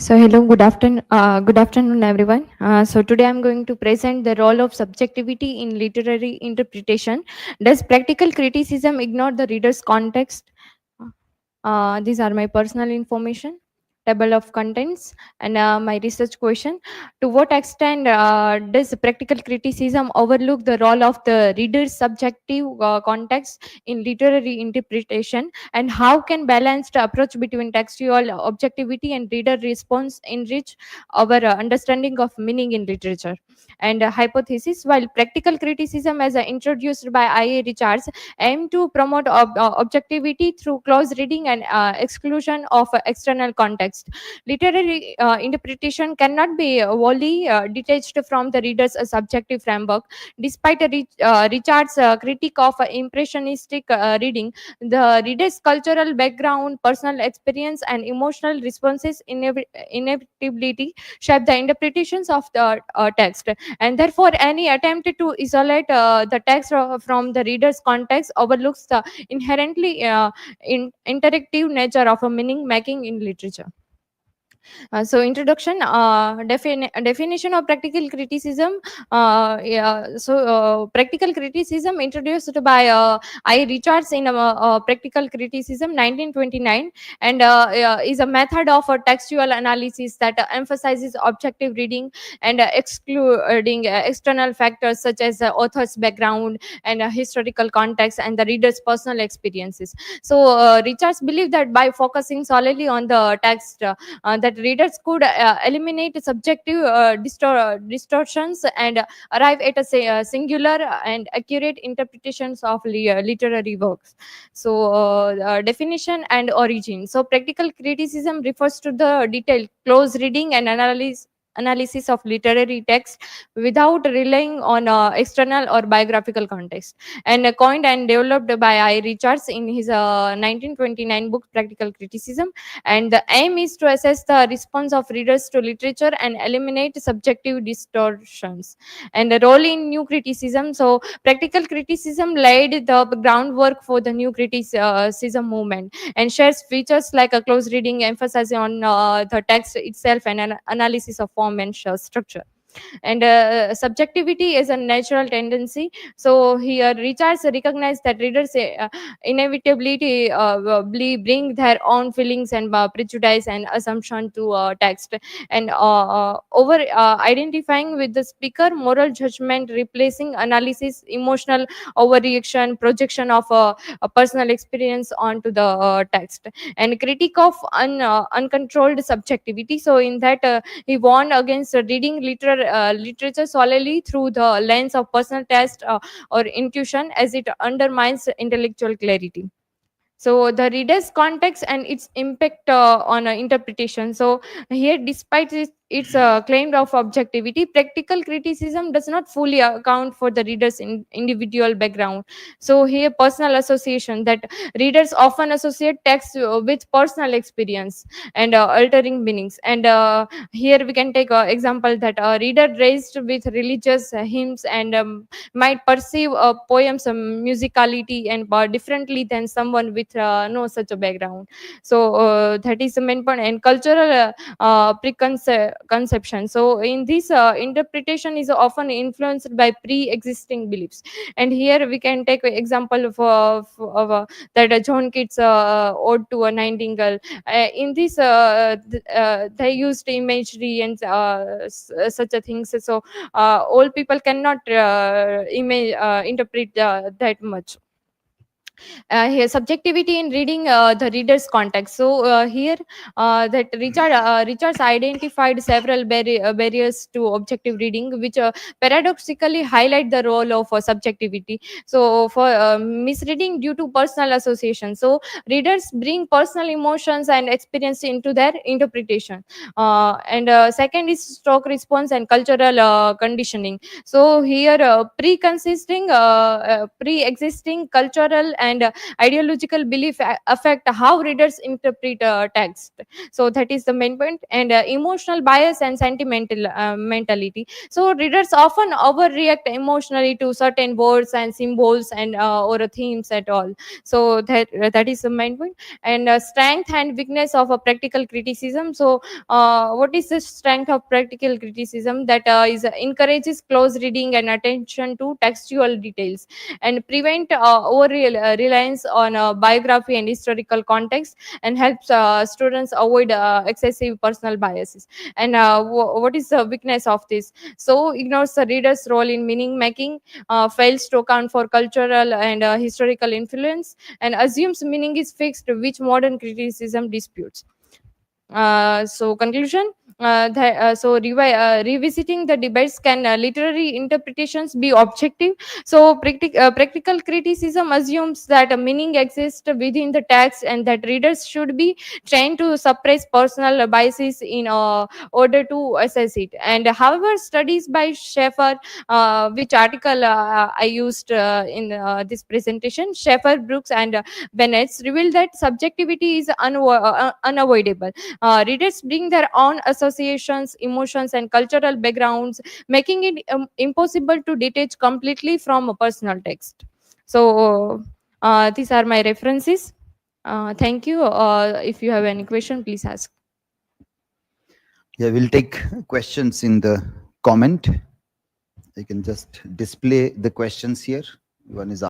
So hello, good afternoon, everyone. So today I'm going to present the role of subjectivity in literary interpretation. Does practical criticism ignore the reader's context? These are my personal information, table of contents, and my research question. To what extent does practical criticism overlook the role of the reader's subjective context in literary interpretation, and how can balanced approach between textual objectivity and reader response enrich our understanding of meaning in literature? And hypothesis: while practical criticism, as introduced by I.A. Richards, aim to promote objectivity through close reading and exclusion of external context, literary interpretation cannot be wholly detached from the reader's subjective framework. Despite Richard's critique of impressionistic reading, the reader's cultural background, personal experience, and emotional responses inevitably shape the interpretations of the text, and therefore any attempt to isolate the text from the reader's context overlooks the inherently interactive nature of a meaning making in literature. So introduction, definition of practical criticism. Practical criticism introduced by I. Richards in Practical Criticism 1929, and is a method of textual analysis that emphasizes objective reading and excluding external factors such as the author's background and historical context and the reader's personal experiences. So Richards believed that by focusing solely on the text, that readers could eliminate subjective distortions and arrive at singular and accurate interpretations of literary works. So, definition and origin. So, practical criticism refers to the detailed, close reading and analysis of literary text without relying on external or biographical context, and coined and developed by I. Richards in his 1929 book Practical Criticism. And the aim is to assess the response of readers to literature and eliminate subjective distortions. And the role in new criticism. So practical criticism laid the groundwork for the new criticism movement and shares features like a close reading, emphasis on the text itself, and an analysis of form and structure. And subjectivity is a natural tendency. So here Richards recognized that readers inevitably bring their own feelings and prejudice and assumption to text, and over identifying with the speaker, moral judgment replacing analysis, emotional overreaction, projection of a personal experience onto the text, and critique of uncontrolled subjectivity. So in that he warned against reading literature solely through the lens of personal taste or intuition, as it undermines intellectual clarity. So the reader's context and its impact on interpretation. So here, despite its claim of objectivity, practical criticism does not fully account for the reader's individual background. So here, personal association, that readers often associate text with personal experience and altering meanings. And here we can take example that a reader raised with religious hymns and might perceive a poem's musicality and differently than someone with no such a background. So that is the main point. And cultural preconception. So in this, interpretation is often influenced by pre-existing beliefs. And here we can take an example that John Keats ode to a nightingale. In this, they used imagery and such a things. So all people cannot interpret that much. Here, subjectivity in reading the reader's context. So here, that Richards identified several barriers to objective reading, which paradoxically highlight the role of subjectivity. So for misreading due to personal association. So readers bring personal emotions and experience into their interpretation. And second is stock response and cultural conditioning. So here, pre-existing cultural and ideological belief affect how readers interpret text. So that is the main point. And emotional bias and sentimental mentality. So readers often overreact emotionally to certain words and symbols and or themes at all. So that is the main point. And strength and weakness of a practical criticism. So what is the strength of practical criticism? That is encourages close reading and attention to textual details, and prevent over reliance on biography and historical context, and helps students avoid excessive personal biases. And what is the weakness of this? So ignores the reader's role in meaning making, fails to account for cultural and historical influence, and assumes meaning is fixed, which modern criticism disputes. So conclusion. Revisiting the debates, can literary interpretations be objective? So practical criticism assumes that a meaning exists within the text, and that readers should be trained to suppress personal biases in order to assess it. And however, studies by Schaeffer, which article I used in this presentation, Schaeffer, Brooks, and Bennett, revealed that subjectivity is unavoidable. Readers bring their own associations, emotions, and cultural backgrounds, making it impossible to detach completely from a personal text. So, these are my references. Thank you. If you have any question, please ask. Yeah, we'll take questions in the comment. I can just display the questions here. One is